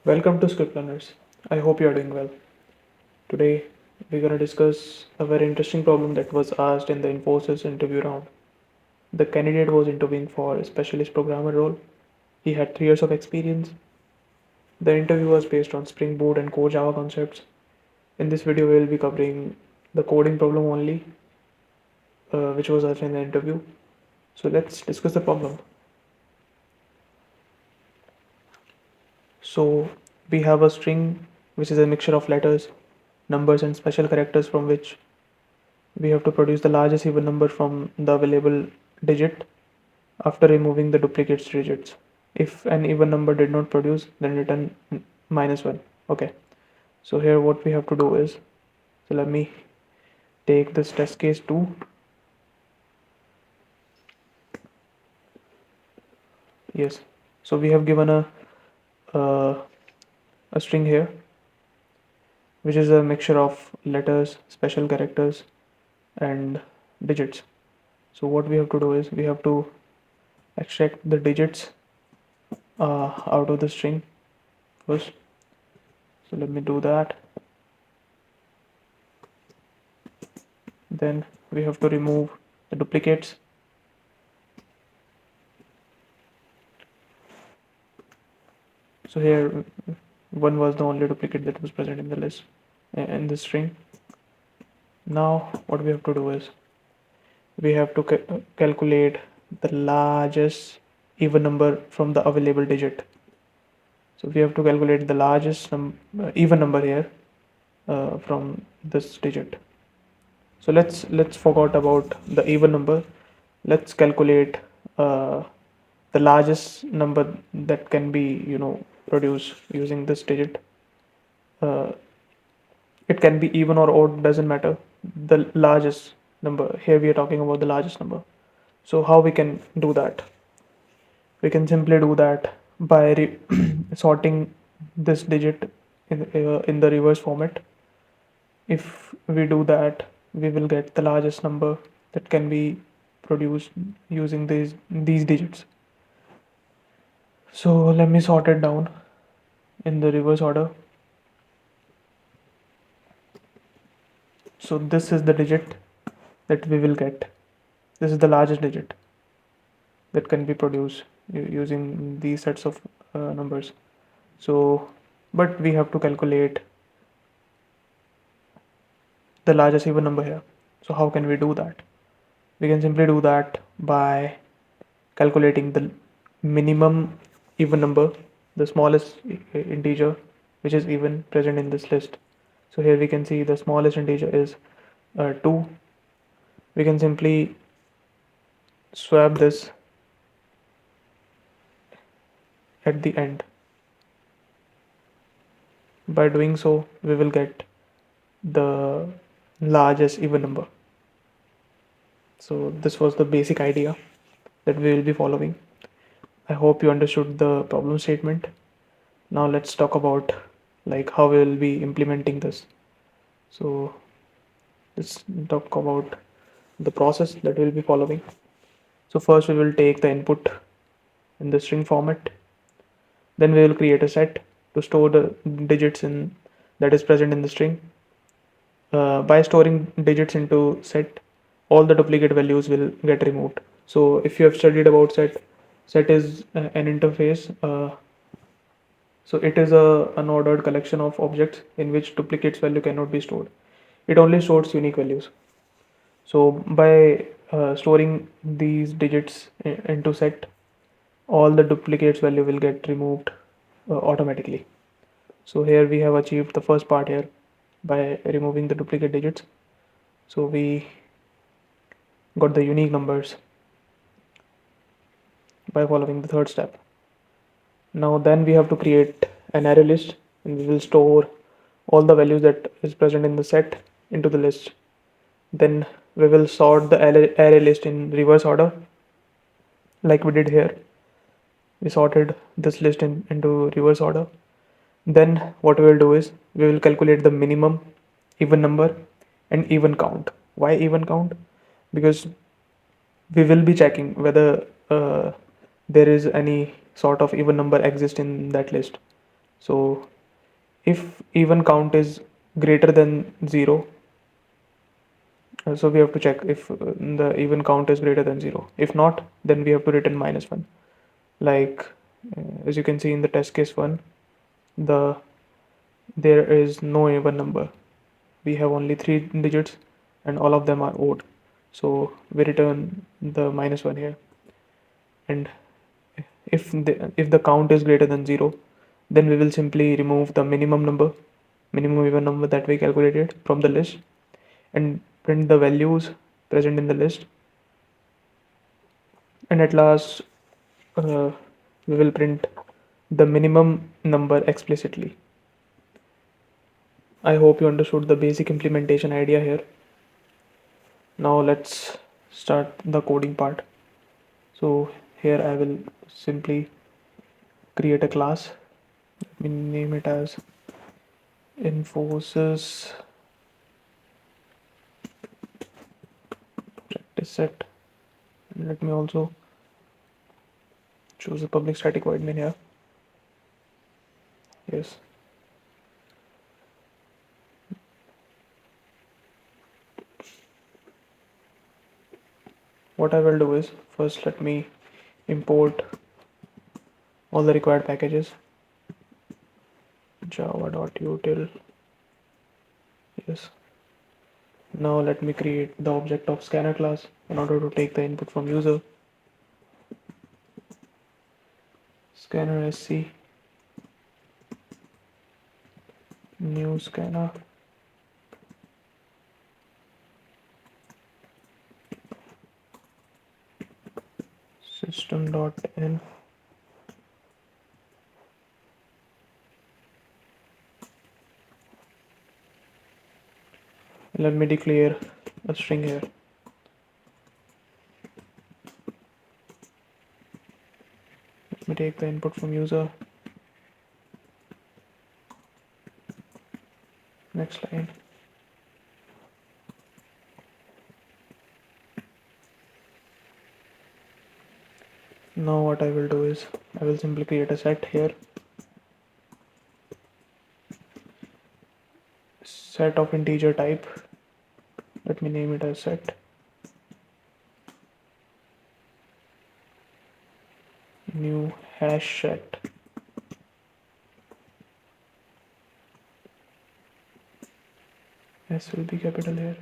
Welcome to Script Learners. I hope you are doing well. Today, we're going to discuss a very interesting problem that was asked in the Infosys interview round. The candidate was interviewing for a specialist programmer role. He had 3 years of experience. The interview was based on Spring Boot and core Java concepts. In this video, we will be covering the coding problem only, which was asked in the interview. So let's discuss the problem. So we have a string which is a mixture of letters, numbers, and special characters from which we have to produce the largest even number from the available digit after removing the duplicates digits. If an even number did not produce, then return -1. Okay, so here what we have to do is, so let me take this test case 2. Yes, so we have given uh, a string here which is a mixture of letters, special characters, and digits. So what we have to do is we have to extract the digits out of the string first. So let me do that. Then we have to remove the duplicates. So here one was the only duplicate that was present in the list in the string. Now what we have to do is we have to calculate the largest even number from the available digit. So we have to calculate the largest even number here from this digit. So let's forget about the even number. Let's calculate the largest number that can be produced using this digit. Uh, it can be even or odd, doesn't matter. The largest number here, we are talking about the largest number. So how we can do that? We can simply do that by sorting this digit in the reverse format. If we do that, we will get the largest number that can be produced using these digits. So let me sort it down in the reverse order. So this is the digit that we will get. This is the largest digit that can be produced using these sets of numbers. So, but we have to calculate the largest even number here. So how can we do that? We can simply do that by calculating the minimum even number, the smallest integer which is even present in this list. So here we can see the smallest integer is 2. We can simply swap this at the end. By doing so, we will get the largest even number. So this was the basic idea that we will be following. I hope you understood the problem statement. Now let's talk about like how we will be implementing this. So let's talk about the process that we'll be following. So first we will take the input in the string format. Then we will create a set to store the digits in that is present in the string. By storing digits into set, all the duplicate values will get removed. So if you have studied about set, set is an interface. So it is a unordered collection of objects in which duplicates value cannot be stored. It only stores unique values. So by storing these digits into set, all the duplicates value will get removed automatically. So here we have achieved the first part here by removing the duplicate digits. So we got the unique numbers by following the third step. Now then we have to create an array list, and we will store all the values that is present in the set into the list. Then we will sort the array list in reverse order like we did here. We sorted this list into reverse order. Then what we will do is we will calculate the minimum even number and even count. Why even count? Because we will be checking whether there is any sort of even number exist in that list. So if even count is greater than 0, so we have to check if the even count is greater than 0. If not, then we have to return -1. Like as you can see in the test case 1, there is no even number. We have only 3 digits and all of them are odd. So we return the -1 here. And if the count is greater than 0, then we will simply remove the minimum even number that we calculated from the list, and print the values present in the list. And at last, uh, we will print the minimum number explicitly. I hope you understood the basic implementation idea here. Now let's start the coding part. So here I will simply create a class. Let me name it as Infosys practice set. And let me also choose a public static void main here. Yes. What I will do is, first let me import all the required packages. Java.util. Yes. Now let me create the object of scanner class in order to take the input from user. Scanner sc, new scanner, system.in. Let me declare a string here. Let me take the input from user. Next line. Now what I will do is, I will simply create a set here. Set of integer type. Let me name it as set. New hash set. S will be capital here.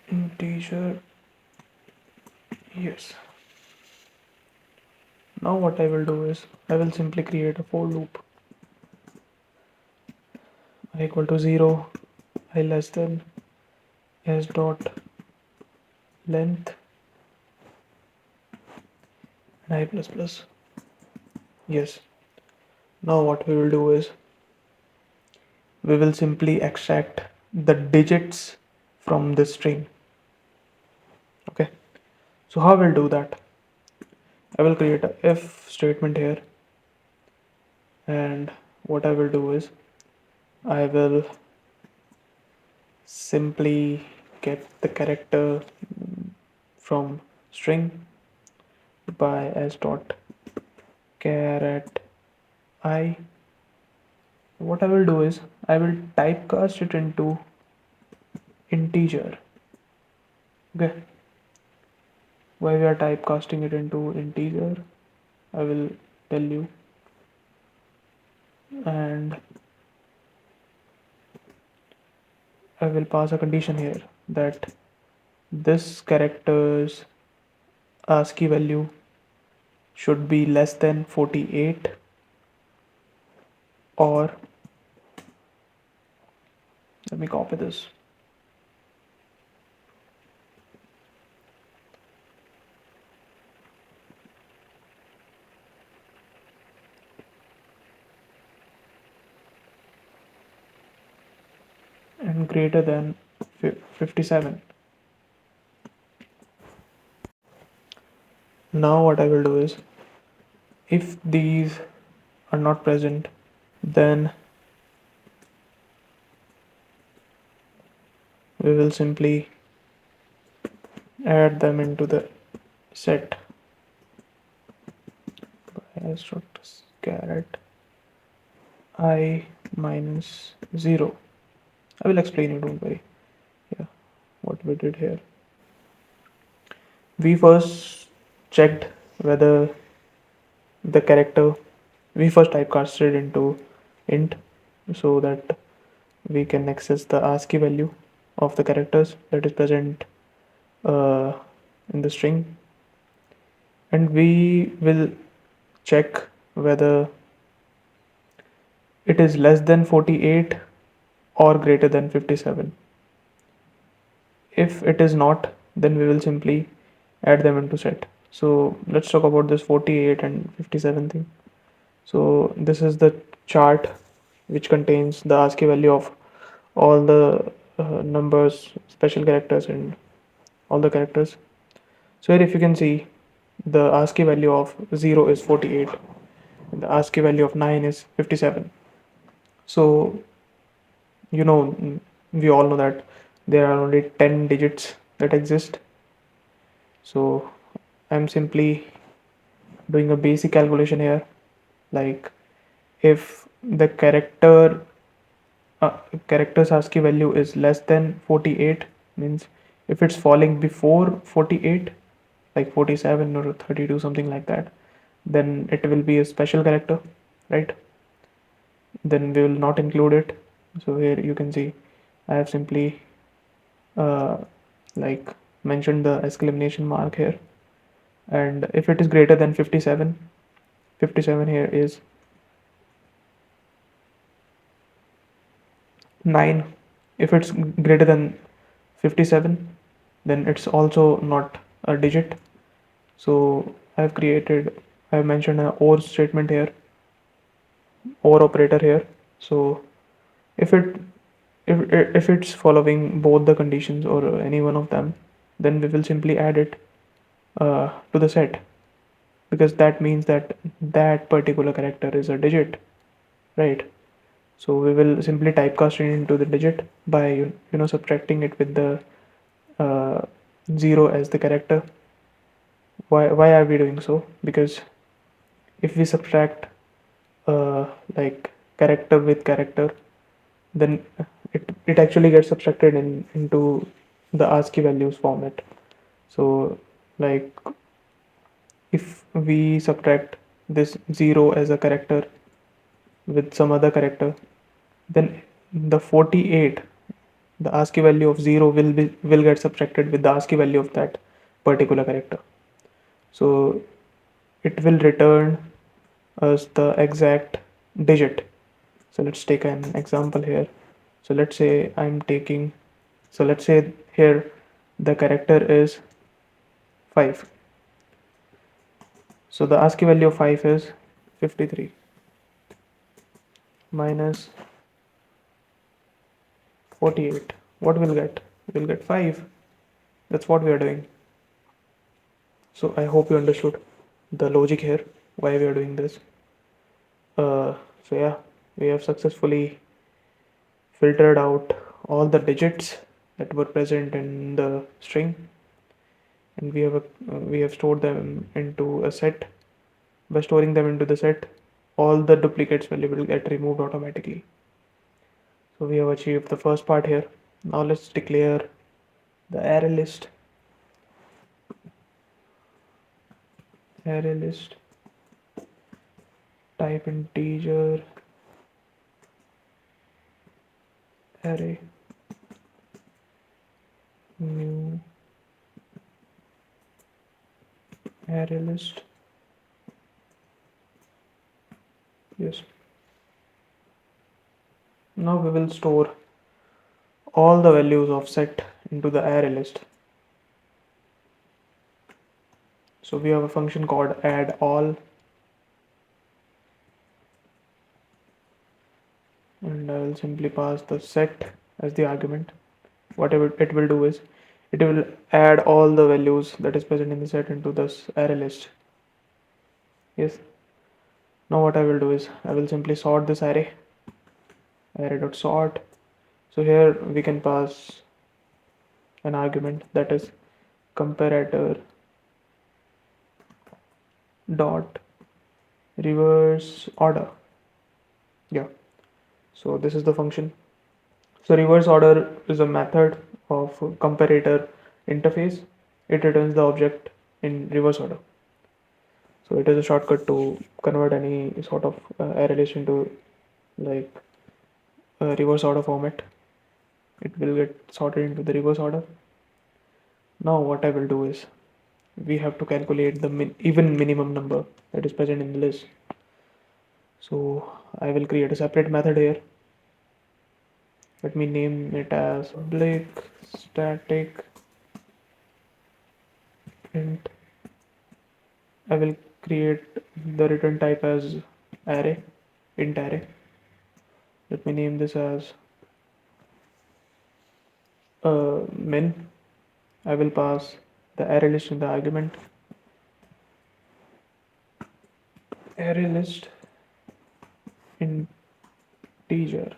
Integer. Yes. Now what I will do is, I will simply create a for loop. I equal to 0, I less than s dot length, and I plus plus. Yes. Now what we will do is, we will simply extract the digits from the string. Okay. So how we'll do that? I will create a if statement here, and what I will do is, I will simply get the character from string by s dot caret I. What I will do is, I will typecast it into integer. Okay. Why we are typecasting it into integer, I will tell you. And I will pass a condition here that this character's ASCII value should be less than 48, or let me copy this. And greater than 57. Now what I will do is, if these are not present, then we will simply add them into the set by caret I minus 0. I will explain it, don't worry. Yeah, what we did here. We first checked whether the character, we first typecasted into int so that we can access the ASCII value of the characters that is present uh, in the string, and we will check whether it is less than 48 or greater than 57. If it is not, then we will simply add them into set. So let's talk about this 48 and 57 thing. So this is the chart which contains the ASCII value of all the numbers, special characters, and all the characters. So here, if you can see, the ASCII value of 0 is 48, and the ASCII value of 9 is 57. So you know, we all know that there are only 10 digits that exist. So I'm simply doing a basic calculation here, like if the character's ASCII value is less than 48, means if it's falling before 48, like 47 or 32, something like that, then it will be a special character, right? Then we will not include it. So here you can see I have simply uh, like mentioned the exclamation mark here, and if it is greater than 57, 57 here is 9. If it's greater than 57, then it's also not a digit. So I've mentioned an OR statement here, OR operator here. So if it if it's following both the conditions or any one of them, then we will simply add it to the set, because that means that that particular character is a digit, right? So we will simply typecast it into the digit by subtracting it with the uh, 0 as the character. Why are we doing so? Because if we subtract uh, like character with character, then it actually gets subtracted into the ASCII values format. So like if we subtract this 0 as a character with some other character, then the 48, the ASCII value of 0 will get subtracted with the ASCII value of that particular character. So it will return us the exact digit. So let's take an example here. So let's say let's say here the character is 5. So the ASCII value of 5 is 53 minus 48. What we'll get? We'll get 5. That's what we are doing. So I hope you understood the logic here, why we are doing this. So yeah, we have successfully filtered out all the digits that were present in the string, and we have stored them into a set. By storing them into the set, all the duplicates will get removed automatically. So we have achieved the first part here. Now let's declare the array list. Array list type integer array new array list. Yes. Now we will store all the values of set into the array list. So we have a function called add all, and I will simply pass the set as the argument. Whatever it will do is it will add all the values that is present in the set into this array list. Yes. Now what I will do is I will simply sort this array.sort. So here we can pass an argument, that is comparator dot reverse order. Yeah, so this is the function. So reverse order is a method of comparator interface. It returns the object in reverse order. So it is a shortcut to convert any sort of array list into like a reverse order format. It will get sorted into the reverse order. Now what I will do is we have to calculate the even minimum number that is present in the list. So I will create a separate method here. Let me name it as public static int. I will create the return type as array, int array. Let me name this as min. I will pass the array list in the argument. Array list integer.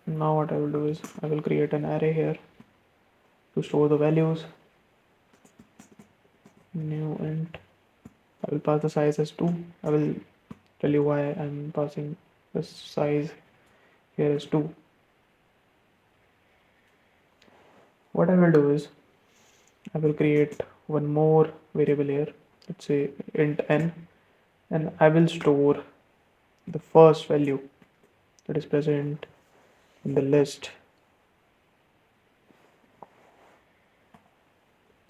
Now what I will do is I will create an array here to store the values. New int. I will pass the size as 2. I will tell you why I'm passing the size here as 2. What I will do is I will create one more variable here. Let's say int n, and I will store the first value that is present in the list.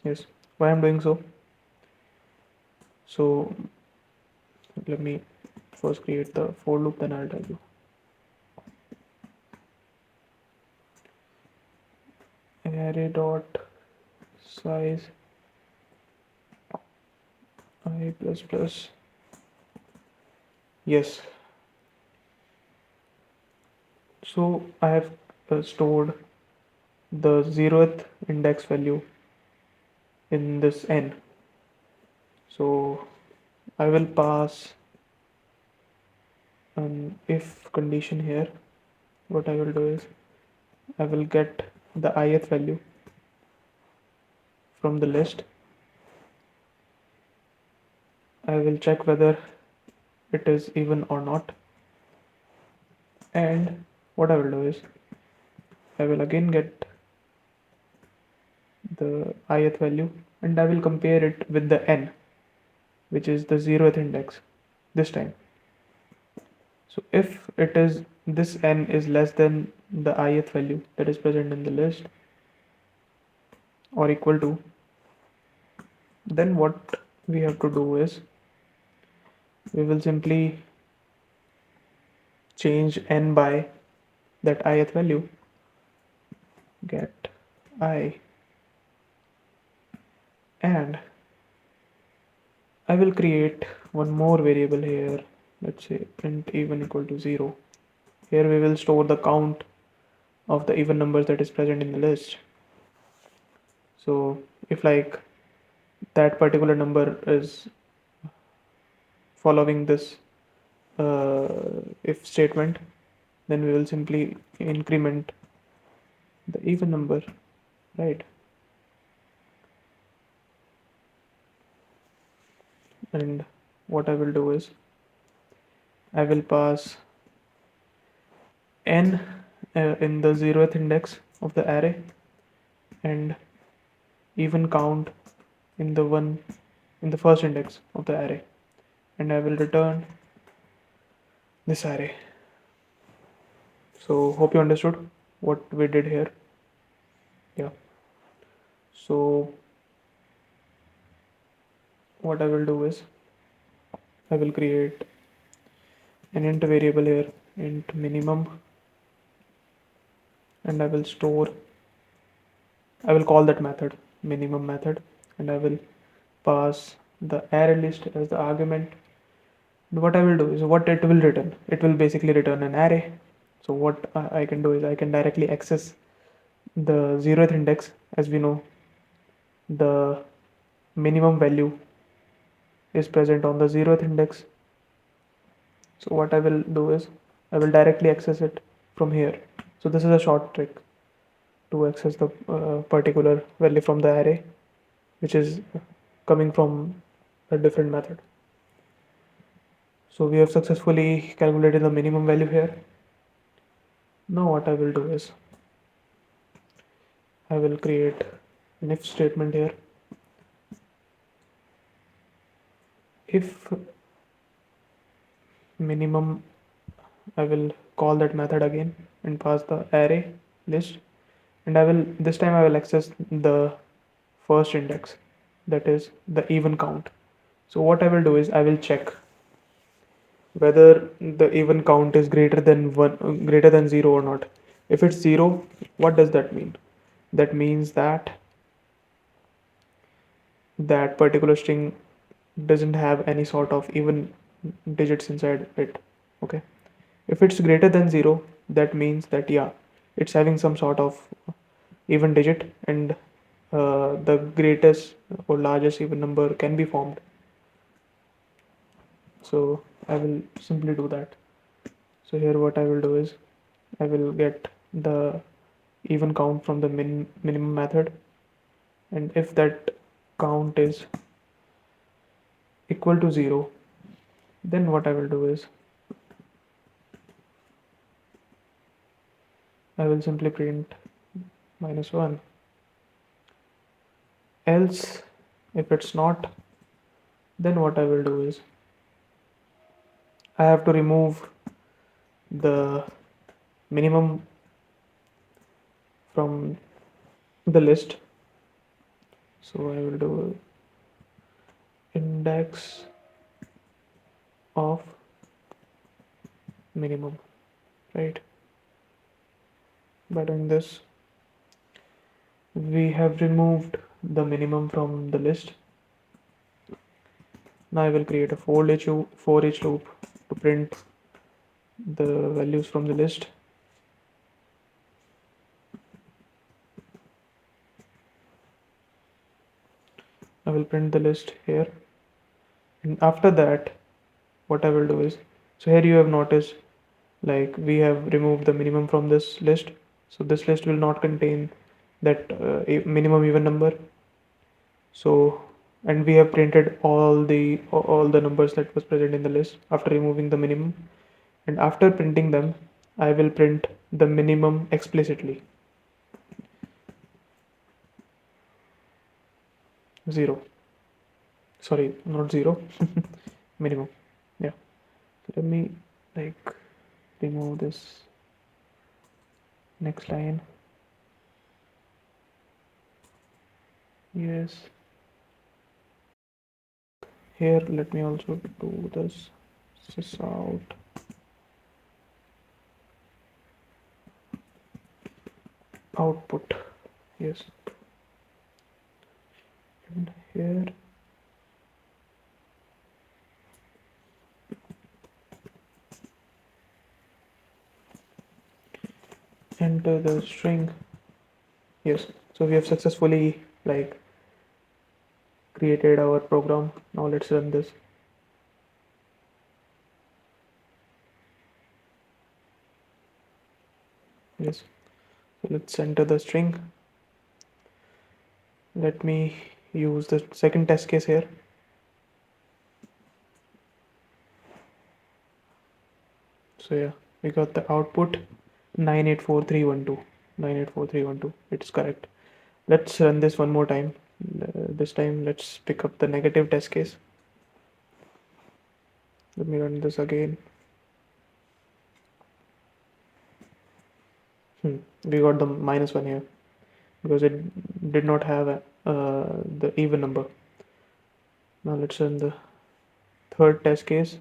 Yes, why I'm doing so? So let me first create the for loop, then I'll tell you. Array dot size I plus plus. Yes. So I have stored the 0th index value in this n. So I will pass an if condition here. What I will do is I will get the ith value from the list. I will check whether it is even or not, and what I will do is I will again get the ith value and I will compare it with the n, which is the 0th index this time. So if it is this n is less than the ith value that is present in the list or equal to, then what we have to do is we will simply change n by that ith value, get I, and I will create one more variable here. Let's say int even equal to 0. Here we will store the count of the even numbers that is present in the list. So if like that particular number is following this if statement, then we will simply increment the even number, right? And what I will do is I will pass n in the 0th index of the array and even count in the first index of the array, and I will return this array. So hope you understood what we did here. Yeah, so what I will do is I will create an int variable here, int minimum, and I will call that method minimum method, and I will pass the array list as the argument. And what I will do is what it will return, it will basically return an array. So what I can do is I can directly access the 0th index. As we know, the minimum value is present on the 0th index. So what I will do is I will directly access it from here. So this is a short trick to access the particular value from the array, which is coming from a different method. So we have successfully calculated the minimum value here. Now what I will do is I will create an if statement here. If minimum, I will call that method again and pass the array list, and this time I will access the first index, that is the even count. So what I will do is I will check whether the even count is greater than greater than 0 or not. If it's 0, what does that mean? That means that that particular string doesn't have any sort of even digits inside it. Okay, if it's greater than 0, that means that yeah, it's having some sort of even digit, and the greatest or largest even number can be formed. So I will simply do that. So here what I will do is I will get the even count from the minimum method, and if that count is equal to 0, then what I will do is I will simply print -1. Else, if it's not, then what I will do is I have to remove the minimum from the list. So I will do index of minimum, right? By doing this, we have removed the minimum from the list. Now I will create a for each loop to print the values from the list. I will print the list here, and after that what I will do is, so here you have noticed like we have removed the minimum from this list, so this list will not contain that minimum even number. So, and we have printed all the numbers that was present in the list after removing the minimum, and after printing them I will print the minimum explicitly, 0, sorry, not 0, minimum. Yeah, let me like remove this next line. Yes, here let me also do this out output. Yes, and here enter the string. Yes, so we have successfully like created our program. Now let's run this. Yes, so let's enter the string. Let me use the second test case here. So yeah, we got the output 984312. 984312, it's correct. Let's run this one more time. This time let's pick up the negative test case. Let me run this again. We got the -1 here because it did not have the even number. Now let's run the third test case.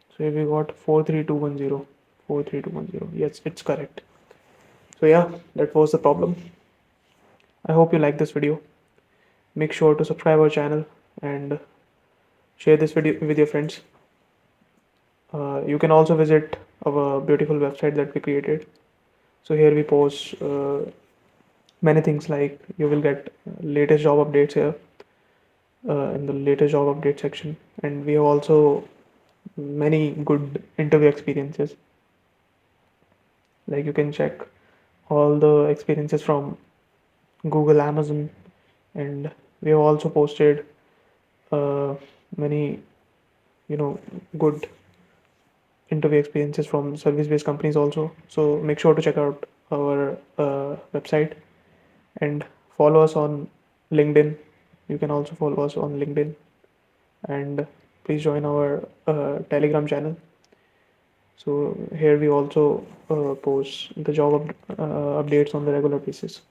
So here we got 43210. 43210. Yes, it's correct. So yeah, that was the problem. I hope you like this video. Make sure to subscribe our channel and share this video with your friends. You can also visit our beautiful website that we created, So here we post many things, like you will get latest job updates here in the latest job update section, and we have also many good interview experiences. Like you can check all the experiences from Google, Amazon, and we have also posted uh, many, good interview experiences from service-based companies also. So make sure to check out our website and follow us on LinkedIn. You can also follow us on LinkedIn, and please join our Telegram channel. So here we also post the updates on the regular basis.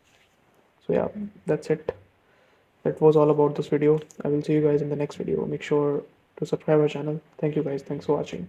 So yeah, that's it. That was all about this video. I will see you guys in the next video. Make sure to subscribe our channel. Thank you guys. Thanks for watching.